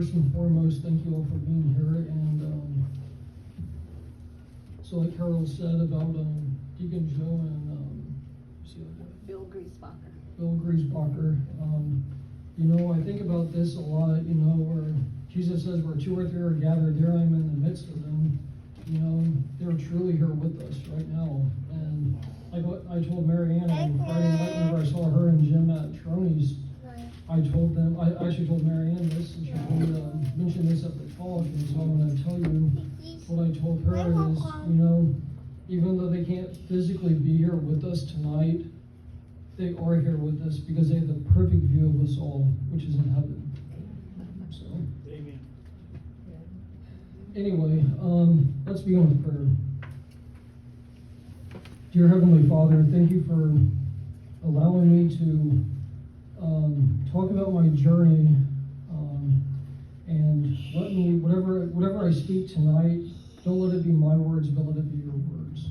first and foremost, thank you all for being here. And so like Carol said about Deacon Joe and Bill Griesbacher. Bill Griesbacher. I think about this a lot, where Jesus says where two or three are gathered, there I am in the midst of them. They're truly here with us right now. And like what I told Marianne on Friday night whenever I saw her and Jim at Troni's, I actually told Marianne this, and she told me to mention this at the talk, and so I'm going to tell you what I told her is, even though they can't physically be here with us tonight, they are here with us because they have the perfect view of us all, which is in heaven. So, amen. Anyway, let's begin with prayer. Dear Heavenly Father, thank you for allowing me to talk about my journey, and let me, whatever I speak tonight, don't let it be my words, but let it be your words.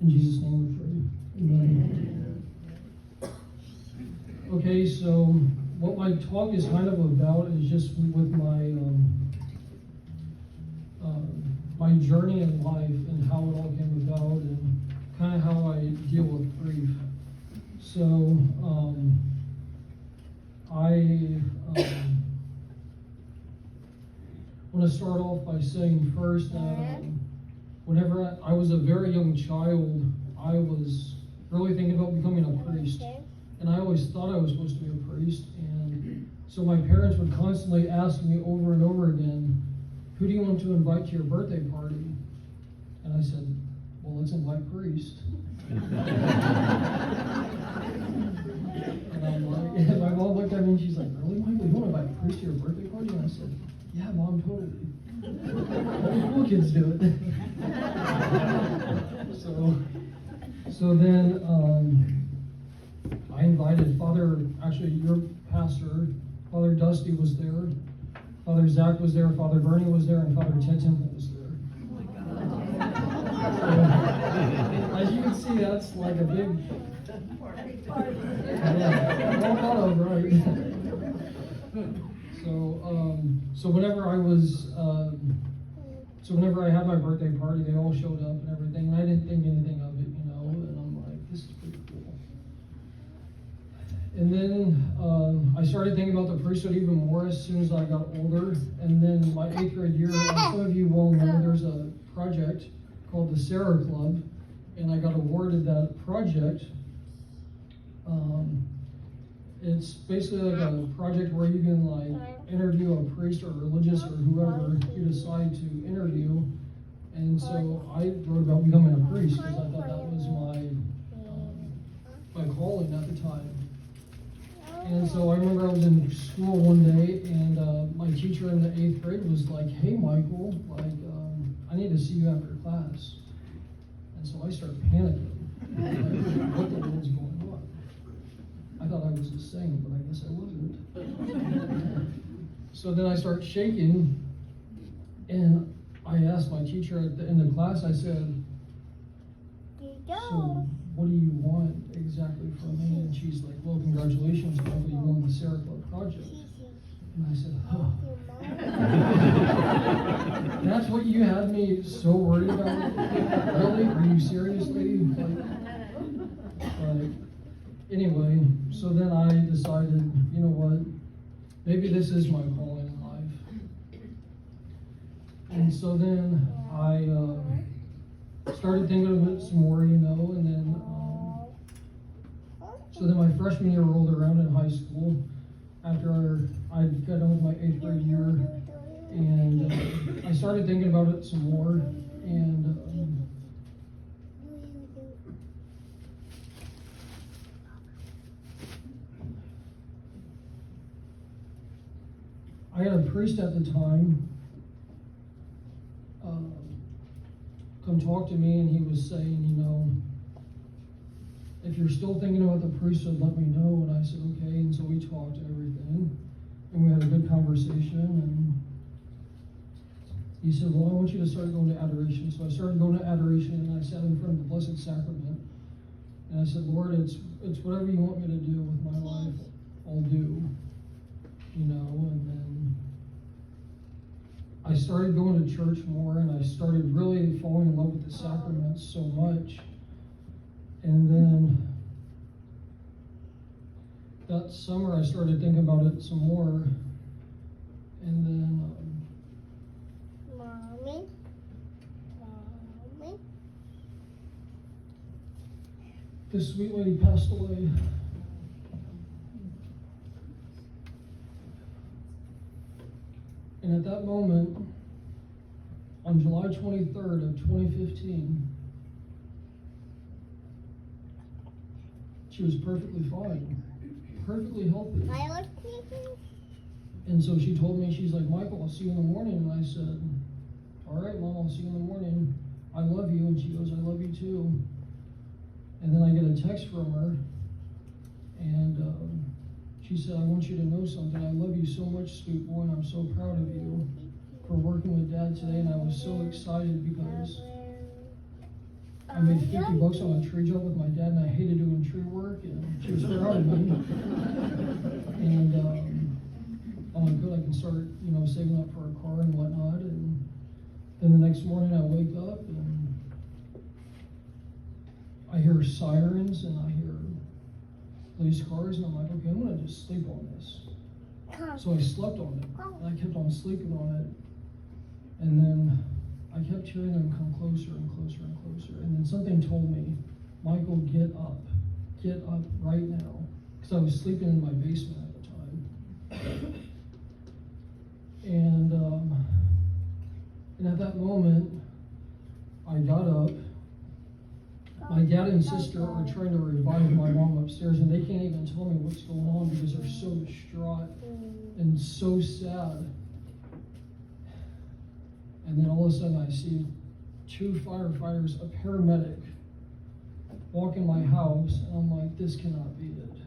In Jesus' name we pray. Amen. Okay, so what my talk is kind of about is just with my my journey in life and how it all came about and kind of how I deal with grief. So I want to start off by saying first that whenever I was a very young child, I was really thinking about becoming a priest. And I always thought I was supposed to be a priest. And so my parents would constantly ask me over and over again, who do you want to invite to your birthday party? And I said, well, let's invite priest. And my mom looked at me and she's like, really, Michael, you want to invite priest to your birthday party? And I said, yeah, Mom, totally. All the cool kids do it. So then I invited your pastor, Father Dusty was there, Father Zach was there, Father Bernie was there, and Father Ted Temple was there. So, as you can see, that's like a big party. Yeah, all thought of, right? So whenever I had my birthday party, they all showed up and everything, and I didn't think anything of it, and I'm like, this is pretty cool. And then I started thinking about the priesthood even more as soon as I got older. And then my 8th grade year, as some of you well know, there's a project called the Sarah Club, and I got awarded that project. It's basically like a project where you can interview a priest or religious or whoever you decide to interview. And so I wrote about becoming a priest because I thought that was my calling at the time. And so I remember I was in school one day, and my teacher in the 8th grade was like, hey, Michael, I need to see you after class. And so I started panicking. What the world's going on? I thought I was a saint, but I guess I wasn't. So then I start shaking, and I asked my teacher at the end of class, I said, so what do you want exactly from me? And she's like, well, congratulations, Michael, you won the Sarah Club project. And I said, huh. That's what you had me so worried about? Really? Are you seriously? Anyway, so then I decided, you know what, maybe this is my calling in life. And so then I started thinking of it some more, and then so then my freshman year rolled around in high school after I got done with my 8th grade year, and I started thinking about it some more, and I had a priest at the time come talk to me, and he was saying, if you're still thinking about the priesthood, let me know. And I said, okay. And so we talked and everything, and we had a good conversation. And he said, well, I want you to start going to adoration. So I started going to adoration, and I sat in front of the Blessed Sacrament. And I said, Lord, it's whatever you want me to do with my life, I'll do. And then I started going to church more, and I started really falling in love with the sacraments so much. And then that summer I started thinking about it some more. And then Mommy. this sweet lady passed away. And at that moment, on July 23rd of 2015, she was perfectly fine, perfectly healthy. And so she told me, she's like, Michael, I'll see you in the morning. And I said, all right, Mom, I'll see you in the morning. I love you. And she goes, I love you too. And then I get a text from her, and she said, I want you to know something. I love you so much, sweet boy, and I'm so proud of you for working with Dad today. And I was so excited because I made $50 on a tree job with my dad, and I hated doing tree work, and she was proud of me. And I'm like, good, I can start, saving up for a car and whatnot. And then the next morning I wake up and I hear sirens and I hear police cars, and I'm like, okay, I'm gonna just sleep on this. So I slept on it, and I kept on sleeping on it. And then I kept hearing them come closer and closer and closer. And then something told me, Michael, get up right now. Because I was sleeping in my basement at the time. And at that moment, I got up. My dad and sister are trying to revive my mom upstairs, and they can't even tell me what's going on because they're so distraught and so sad. And then all of a sudden I see 2 firefighters, a paramedic, walk in my house, and I'm like, this cannot be it.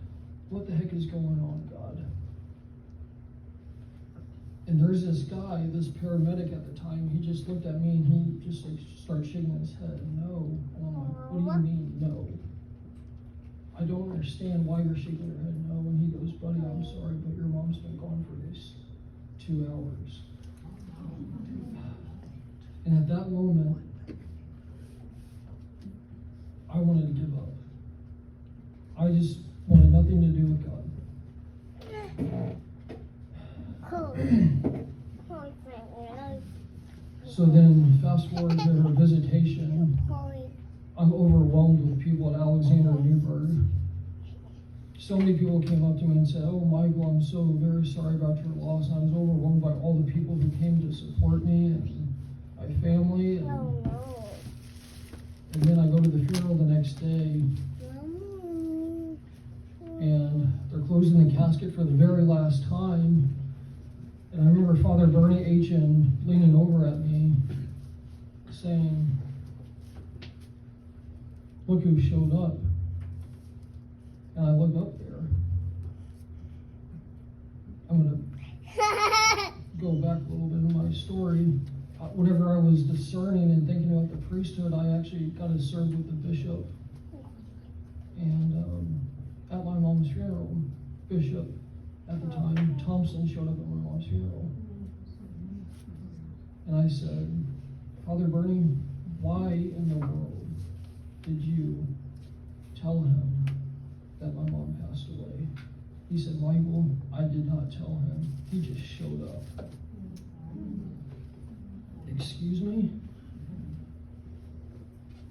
What the heck is going on, God? And there's this guy, this paramedic at the time, he just looked at me and he just started shaking his head, no. And I'm like, what do you mean, no? I don't understand why you're shaking your head, no. And he goes, buddy, I'm sorry, but your mom's been gone for this 2 hours. And at that moment, I wanted to give up. I just wanted nothing to do with God. So then, fast forward to her visitation, I'm overwhelmed with people at Alexander Newberg. So many people came up to me and said, oh, Michael, I'm so very sorry about your loss. And I was overwhelmed by all the people who came to support me and my family. And then I go to the funeral the next day, and they're closing the casket for the very last time. And I remember Father Bernie H.N. leaning over at me, saying, look who showed up. And I looked up there. I'm going to go back a little bit in my story. Whenever I was discerning and thinking about the priesthood, I actually got to serve with the bishop. And at my mom's funeral, Bishop at the time, Thompson, showed up at my mom's funeral. And I said, Father Bernie, why in the world did you tell him that my mom passed away? He said, Michael, I did not tell him. He just showed up. Excuse me?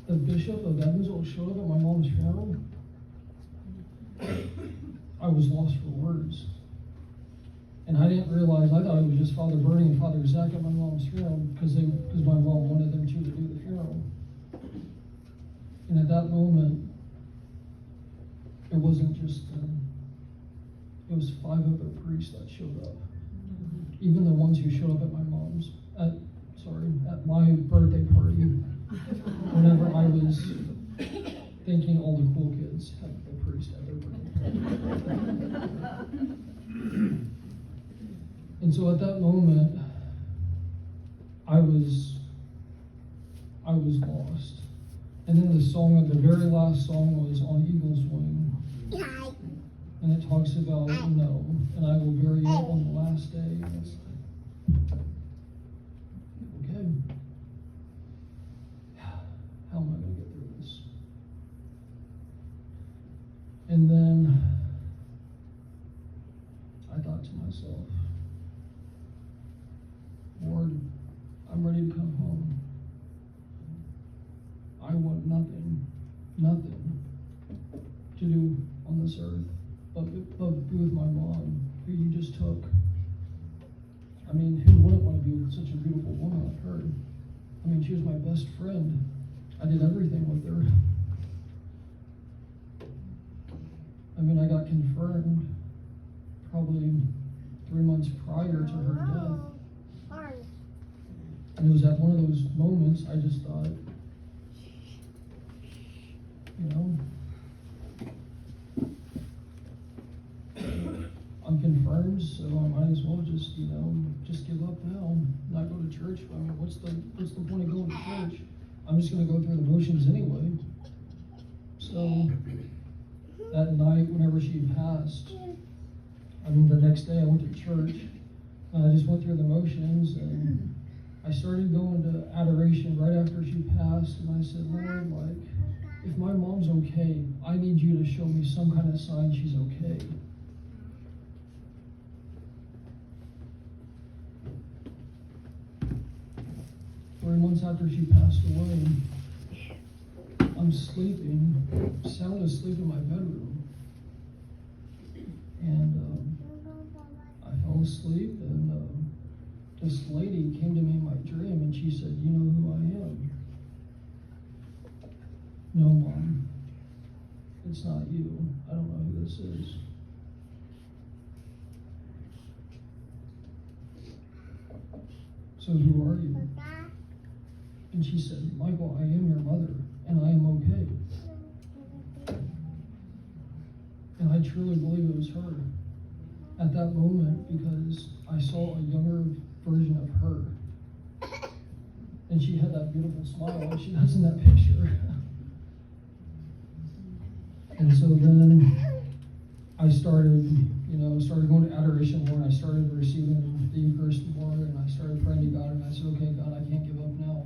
The Bishop of Evansville showed up at my mom's funeral? I was lost for words. And I didn't realize, I thought it was just Father Bernie and Father Zach at my mom's funeral because my mom wanted them two to do the funeral. And at that moment, it wasn't just them. It was 5 other priests that showed up. Even the ones who showed up at at my birthday party, whenever I was thinking all the cool kids had the priest at their birthday party. And so at that moment, I was lost. And then the very last song was On Eagle's Wing. And it talks about, and I will bury you on the last day. And then I thought to myself, Lord, I'm ready to come home. I want nothing to do on this earth but be with my mom, who you just took. I mean, who wouldn't want to be with such a beautiful woman like her? I mean, she was my best friend. I did everything with her. I mean, I got confirmed probably 3 months prior to her death. And it was at one of those moments I just thought, you know, I'm confirmed, so I might as well just, you know, just give up now, not go to church. I mean, what's the point of going to church? I'm just going to go through the motions anyway. So that night, whenever she passed, I mean, the next day I went to church. I just went through the motions, and I started going to adoration right after she passed, and I said, Lord, like, if my mom's okay, I need you to show me some kind of sign she's okay. 3 months after she passed away, I'm sleeping, sound asleep in my bedroom. And I fell asleep, and this lady came to me in my dream, and she said, you know who I am? No, Mom, it's not you. I don't know who this is. So who are you? And she said, Michael, I am your mother, and I am okay. And I truly believe it was her at that moment, because I saw a younger version of her. And she had that beautiful smile like she does in that picture. And so then I started going to adoration more, and I started receiving the Eucharist more, and I started praying to God, and I said, okay, God, I can't give up now.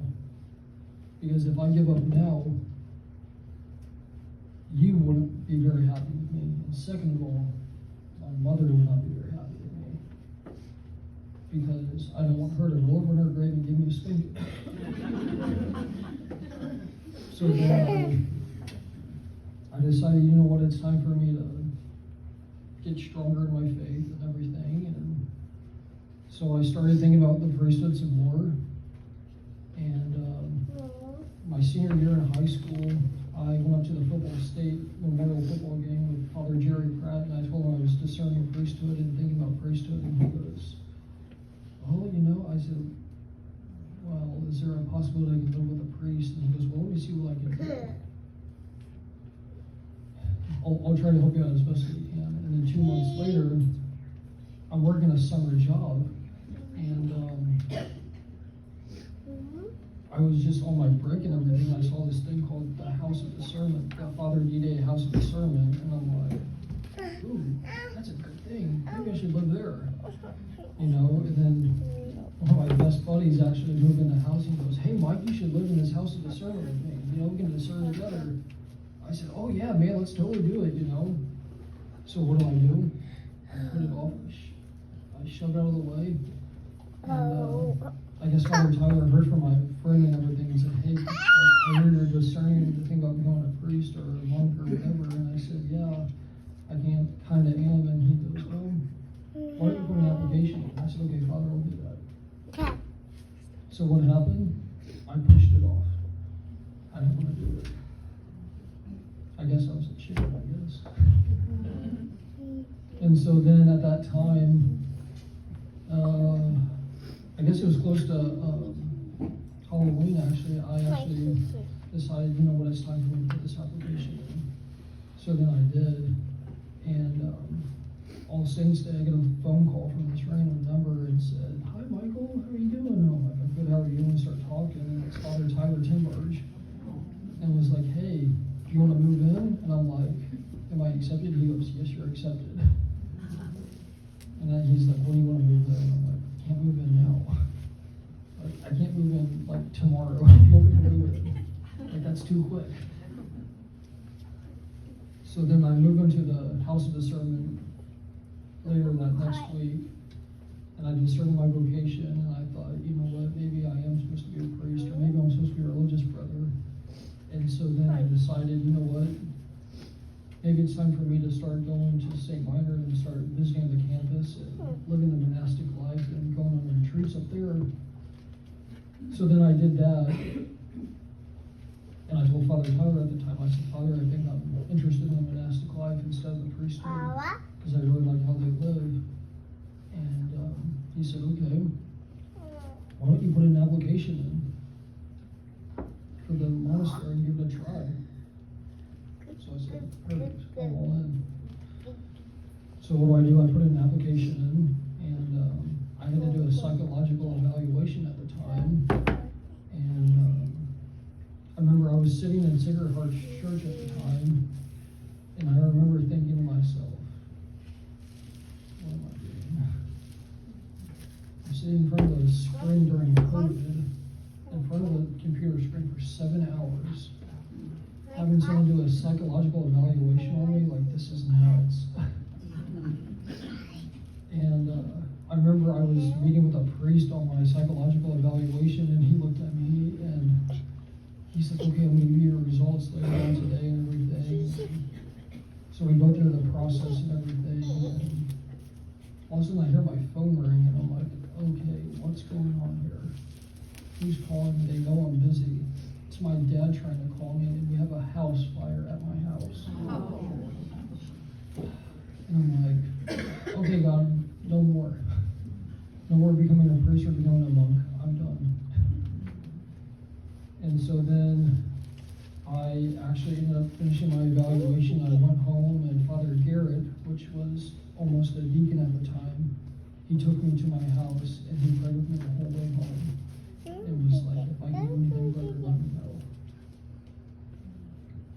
Because if I give up now, you wouldn't be very happy with me. And second of all, my mother would not be very happy with me. Because I don't want her to roll over in her grave and give me a spanking. So then I decided, you know what, it's time for me to get stronger in my faith and everything. And so I started thinking about the priesthood some more. And my senior year in high school, I went up to the football state memorial football game with Father Jerry Pratt, and I told him I was discerning priesthood and thinking about priesthood, and he goes, well, you know, I said, well, is there a possibility I can live with a priest? And he goes, well, let me see what I can do. I'll try to help you out as best as I can. And then 2 months later, I'm working a summer job, and I was just on my break and everything. I saw this thing called the House of Discernment, the Father D-Day House of Discernment, and I'm like, ooh, that's a good thing. Maybe I should live there. You know, and then one of my best buddies actually moved in the house, and he goes, hey, Mike, you should live in this House of Discernment with me. You know, we can discern together. I said, oh yeah, man, let's totally do it, you know. So what do? I put it off. I shoved it out of the way. And I guess Father Tyler heard from my friend and everything and said, hey, I heard you're discerning to think about becoming a priest or a monk or whatever. And I said, yeah, I kind of am. And he goes, well, why don't you put an application in? I said, okay, Father, I'll do that. So what happened? I pushed it off. I didn't want to do it. I guess I was a chicken, I guess. And so then at that time, I guess it was close to Halloween, actually. I actually decided, you know what, it's time for me to put this application in. So then I did. And All Saints Day, I get a phone call from this random number and said, hi, Michael, how are you doing? And I'm like, I'm good, how are you? And we start talking, and it's Father Tyler Timberge. And was like, hey, you want to move in? And I'm like, am I accepted? He goes, yes, you're accepted. And then he's like, when do you want to move in? And I'm like, I can't move in now. Like, I can't move in like tomorrow. If you want me to move in, like, that's too quick. So then I move into the house of discernment later that next week, and I discerned my vocation, and I thought, you know what, maybe I am supposed to be a priest, or maybe I'm supposed to be a religious brother. And so then I decided, you know what, maybe it's time for me to start going to St. Minor and start visiting the campus and living the monastic life and going on retreats up there. So then I did that, and I told Father Tyler at the time, I said, Father, I think I'm interested in the monastic life instead of the priesthood, because I really like how they live. And he said, okay, why don't you put an application in for the monastery and give it a try? So I said, perfect, I'm all in. So what do? I put an application in, and I had to do a psychological evaluation at the time. And I remember I was sitting in Sacred Heart Church at the time, and I remember thinking to myself, what am I doing? I'm sitting in front of the screen during COVID, in front of the computer screen for 7 hours, having someone do a psychological evaluation on me, like, this is nuts. And I remember I was meeting with a priest on my psychological evaluation, and he looked at me and he said, okay, I'm going to give you your results later on today and everything. So we go through the process and everything, and all of a sudden I hear my phone ring, and I'm like, okay, what's going on here? Who's calling me? They know I'm busy. It's my dad trying to call me, and we have a house fire at my house. And I'm like, okay, God, no more. No more becoming a priest or becoming a monk. I'm done. And so then I actually ended up finishing my evaluation. I went home, and Father Garrett, which was almost a deacon at the time, he took me to my house, and he prayed with me the whole way home. It was like, if I can do anything better, let me know.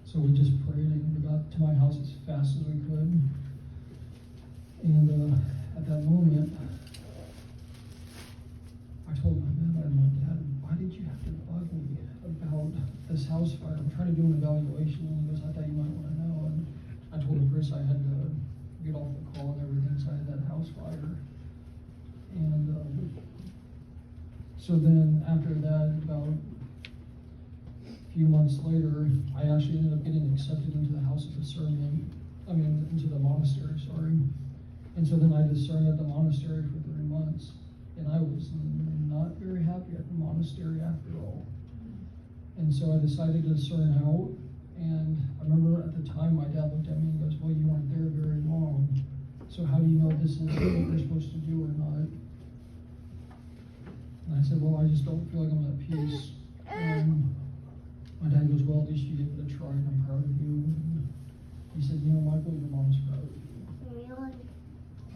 So we just prayed, and we got to my house as fast as we could. And at that moment, I told my dad, why did you have to bug me about this house fire? I'm trying to do an evaluation. And he goes, I thought you might want to know. And I told Chris I had to get off the call and everything, so I had that house fire. And so then after that, about a few months later, I actually ended up getting accepted into the house of discernment. Into the monastery, sorry. And so then I discerned at the monastery for 3 months. And I was not very happy at the monastery after all. And so I decided to discern out. And I remember at the time my dad looked at me and goes, well, you weren't there very long. So how do you know this is what you're supposed to do or not? And I said, well, I just don't feel like I'm at peace. And my dad goes, well, at least you gave it a try, and I'm proud of you. And he said, you know, Michael, your mom's proud of you.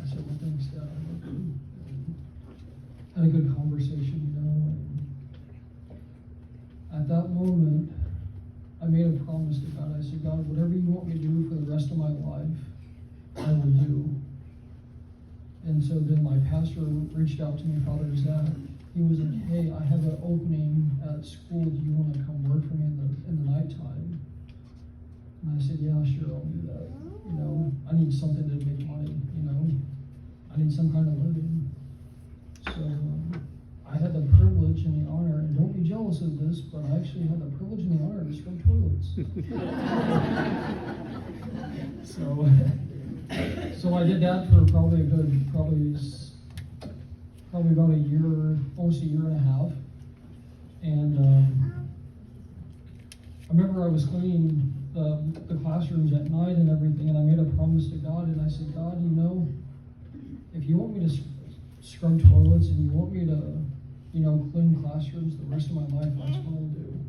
I said, well, thanks, Dad. And had a good conversation, you know. And at that moment, I made a promise to God. I said, God, whatever you want me to do for the rest of my life, I will do. And so then my pastor reached out to me, Father Zach. He was like, hey, I have an opening at school. Do you want to come work for me in the nighttime? And I said, yeah, sure, I'll do that. You know, I need something to make money, you know. I need some kind of living. So I had the privilege and the honor, and don't be jealous of this, but I actually had the privilege and the honor to scrub toilets. So I did that for probably about a year, almost a year and a half. And I remember I was cleaning the classrooms at night and everything, and I made a promise to God, and I said, God, you know, if you want me to scrub toilets and you want me to, you know, clean classrooms the rest of my life, that's what I'll do.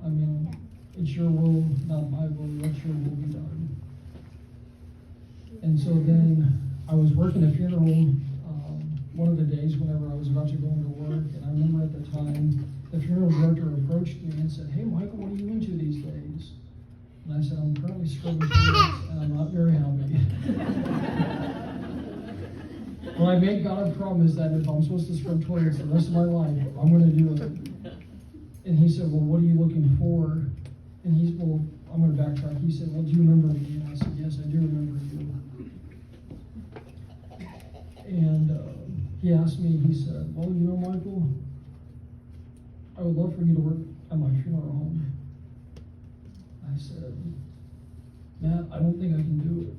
I mean, it's your will, not my will. Let your will be done. And so then I was working a funeral one of the days whenever I was about to go into work, and I remember at the time the funeral director approached me and said, hey, Michael, what are you into these days? And I said, I'm currently scrubbing toilets, and I'm not very happy. Well, I made God a promise that if I'm supposed to scrub toilets the rest of my life, I'm going to do it. And he said, well, what are you looking for? And I'm gonna backtrack. He said, well, do you remember me? And I said, yes, I do remember you. And he asked me, he said, well, you know, Michael, I would love for you to work at my funeral home. I said, Matt, I don't think I can do it.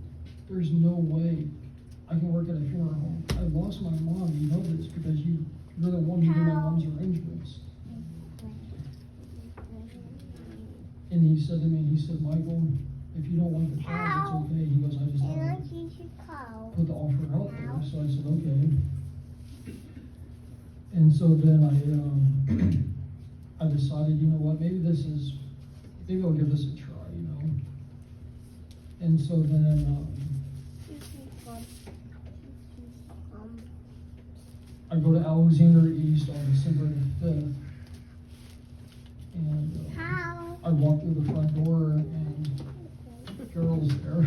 There's no way I can work at a funeral home. I lost my mom, you know this, because you're the one who did my mom's arrangements. And he said to me, he said, Michael, if you don't like the job, it's okay. He goes, I just don't put the offer out there. So I said, okay. And so then I decided, you know what, maybe I'll give this a try, you know. And so then I go to Alexander East on December the 5th. And I walk through the front door, and Carol's there.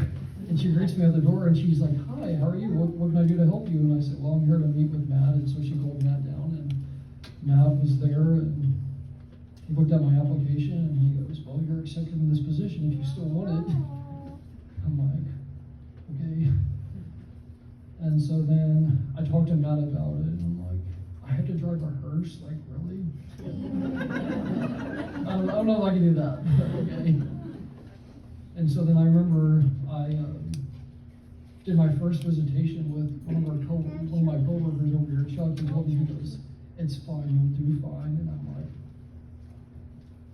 And she greets me at the door, and she's like, hi, how are you? What can I do to help you? And I said, well, I'm here to meet with Matt. And so she called Matt down, and Matt was there, and he looked at my application, and he goes, well, you're accepted in this position if you still want it. I'm like, okay. And so then I talked to Matt about it, and I'm like, I have to drive a hearse? Like, really? I don't know if I can do that, but okay. And so then I remember I did my first visitation with one of my coworkers over here, Chuck, and told me, he goes, it's fine, you'll do fine. And I'm like,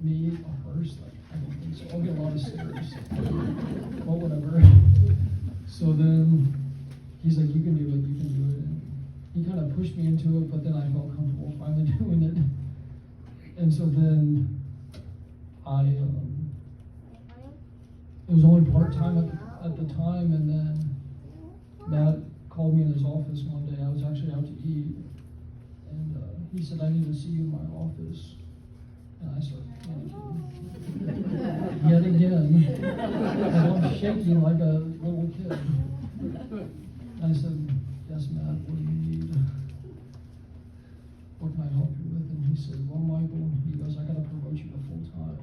me, a hearse? Like, I don't think so. I'll get a lot of stairs. Well, whatever. So then he's like, you can do it. And he kind of pushed me into it, but then I felt comfortable finally doing it. And so then it was only part-time at the time, and then Matt called me in his office one day. I was actually out to eat, and he said, I need to see you in my office. And I started panicking. Yet again. And I'm shaking like a little kid. And I said, yes, Matt, what do you need? What can I help you with? And he said, well, Michael, he goes, I got to promote you to full-time.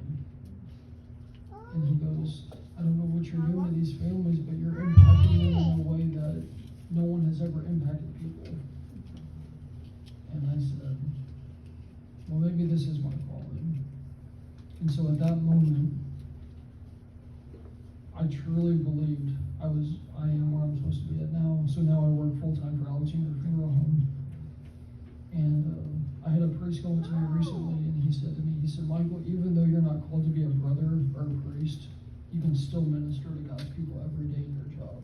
And he goes, I don't know what you're doing to these families, but you're impacting them in a way that no one has ever impacted people. And I said, well, maybe this is my calling. And so at that moment, I truly believed I am where I'm supposed to be at now. So now I work full-time for Alexander Funeral Home. And I had a priest come to me recently, and he said to me, he said, Michael, even though you're not called to be a brother or a priest, you can still minister to God's people every day in your job.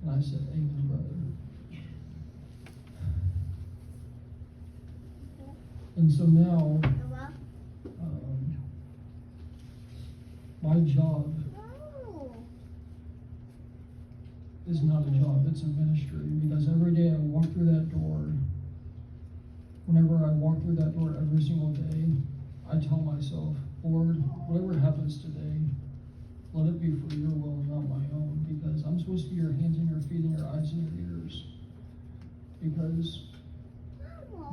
And I said, amen, brother. And so now, my job is not a job, it's a ministry, because every day I walk through that door, whenever I walk through that door every single day, I tell myself, Lord, whatever happens today, let it be for your will and not my own, because I'm supposed to be your hands and your feet and your eyes and your ears, because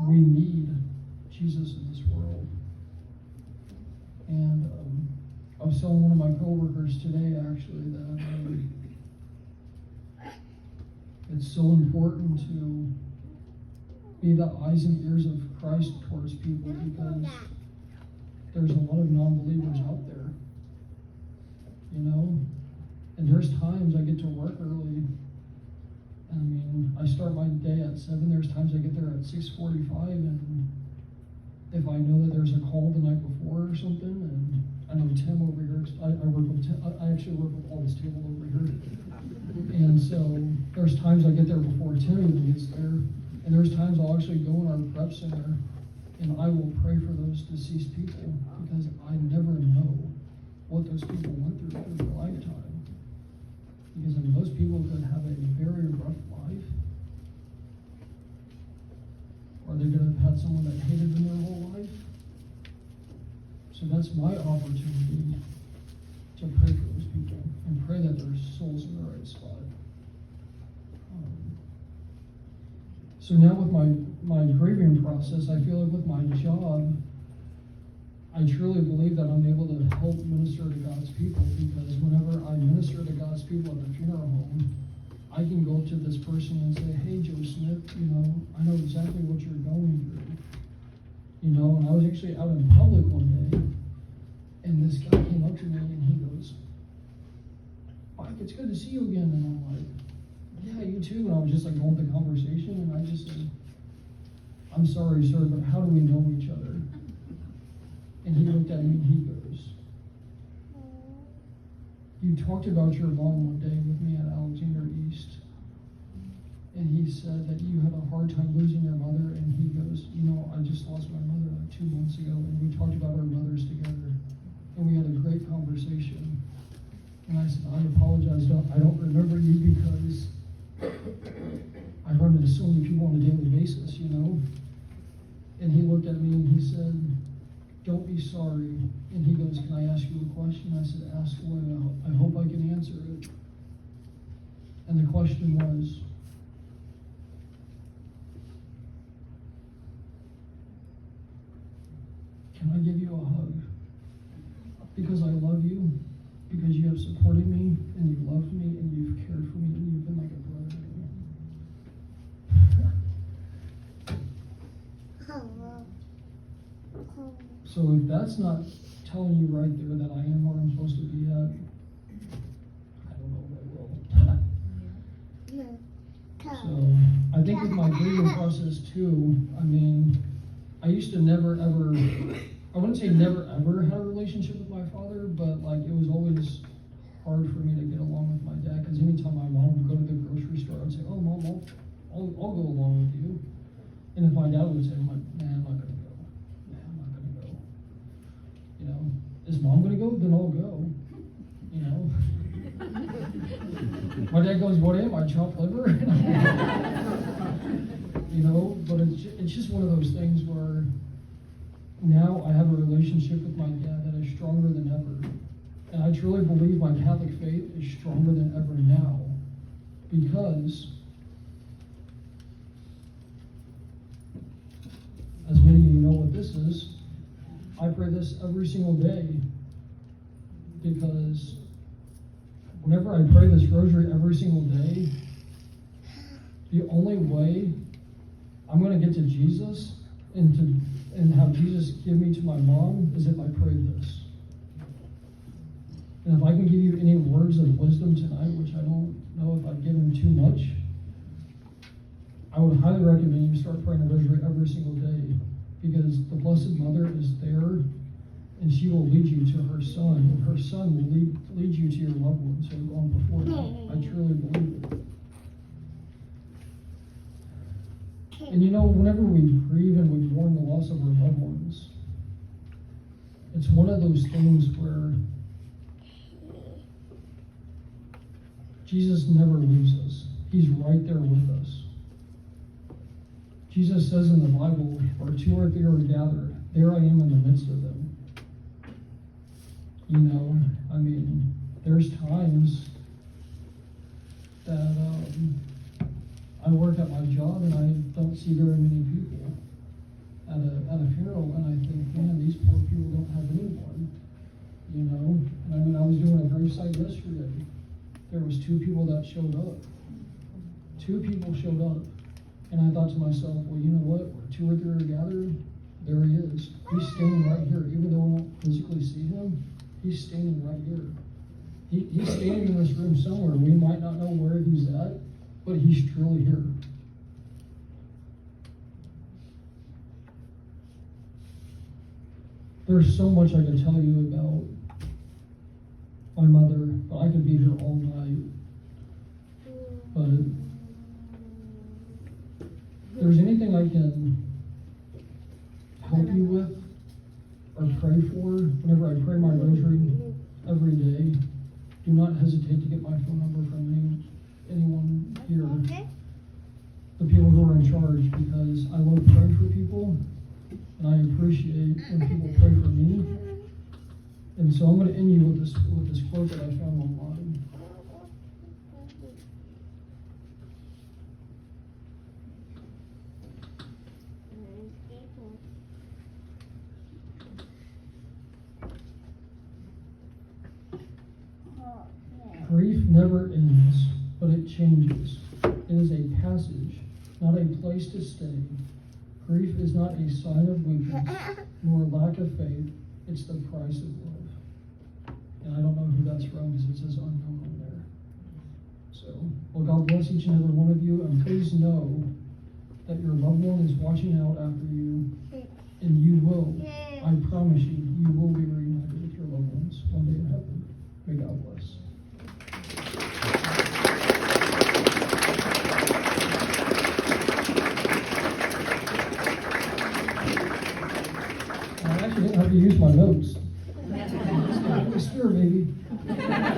we need Jesus in this world. And I was telling one of my coworkers today, actually, that it's so important to be the eyes and ears of Christ towards people, because there's a lot of non-believers out there, you know? And there's times I get to work early. I mean, I start my day at 7. There's times I get there at 6:45, and if I know that there's a call the night before or something, and I know Tim over here, I work with Tim, I actually work with all this table over here. And so there's times I get there before Tim even gets there. And there's times I'll actually go in our prep center and I will pray for those deceased people, because I never know what those people went through their lifetime. Because I mean, those people could have a very rough life. Or they could have had someone that hated them their whole life. So that's my opportunity to pray for those people and pray that their soul's in the right spot. So now with my grieving process, I feel like with my job, I truly believe that I'm able to help minister to God's people, because whenever I minister to God's people at the funeral home, I can go up to this person and say, hey, Joe Smith, I know exactly what you're going through. And I was actually out in public one day, and this guy came up to me and he goes, Mike, it's good to see you again. And I'm like, yeah, you too. And I was just like going with the conversation, and I just said, I'm sorry, sir, but how do we know each other? And he looked at me and he goes, you talked about your mom one day with me at Alexander East, and he said that you had a hard time losing your mother, and he goes, I just lost my mother like 2 months ago, and we talked about our mothers together, and we had a great conversation. And I said, I apologize, I don't remember you because I run into so many people on a daily basis, And he looked at me and he said, don't be sorry. And he goes, can I ask you a question? I said, ask away. I hope I can answer it. And the question was, can I give you a hug? Because I love you, because you have supported me, and you loved me, and you've cared for me, and you've been like a brother to me. So if that's not telling you right there that I am where I'm supposed to be at, I don't know what will. So I think with my grieving process too, I used to never ever, I wouldn't say never ever had a relationship with my father, but like it was always hard for me to get along with my dad, because anytime my mom would go to the grocery store, I'd say, oh mom, I'll go along with you. And if my dad would say, I'm like, nah, I'm not gonna go. Is mom gonna go? Then I'll go. My dad goes, what am I, chopped liver? But it's just one of those things where now I have a relationship with my dad that is stronger than ever. And I truly believe my Catholic faith is stronger than ever now, because as many of you know what this is, I pray this every single day, because whenever I pray this rosary every single day, the only way I'm going to get to Jesus and have Jesus give me to my mom is if I pray this. And if I can give you any words of wisdom tonight, which I don't know if I've given too much, I would highly recommend you start praying the rosary every single day, because the Blessed Mother is there, and she will lead you to her Son, and her Son will lead you to your loved ones who have gone before you. I truly believe it. And whenever we grieve and we mourn the loss of our loved ones, it's one of those things where Jesus never leaves us. He's right there with us. Jesus says in the Bible, where two or three are gathered, there I am in the midst of them. There's times that I work at my job and I don't see very many people at a funeral, and I think, man, these poor people don't have anyone. And I was doing a gravesite yesterday. There was 2 people that showed up. 2 people showed up. And I thought to myself, well, you know what? Where 2 or 3 are gathered, there he is. He's standing right here. Even though we don't physically see him, he's standing right here. He's standing in this room somewhere. We might not know where he's at, but he's truly here. There's so much I could tell you about my mother, but I could be here all night. But if there's anything I can help you with or pray for, whenever I pray my rosary every day, do not hesitate to get my phone number from anyone here, the people who are in charge, because I love praying for people, and I appreciate when people pray for me. And so I'm going to end you with this quote that I found online. never ends, but it changes. It is a passage, not a place to stay. Grief is not a sign of weakness, nor lack of faith. It's the price of love. And I don't know who that's from because it says unknown on there. So, well, God bless each and every one of you, and please know that your loved one is watching out after you, and you will, I promise you, you will be reunited with your loved ones one day in heaven. May God bless. I actually didn't have to use my notes. Holy Spirit, baby.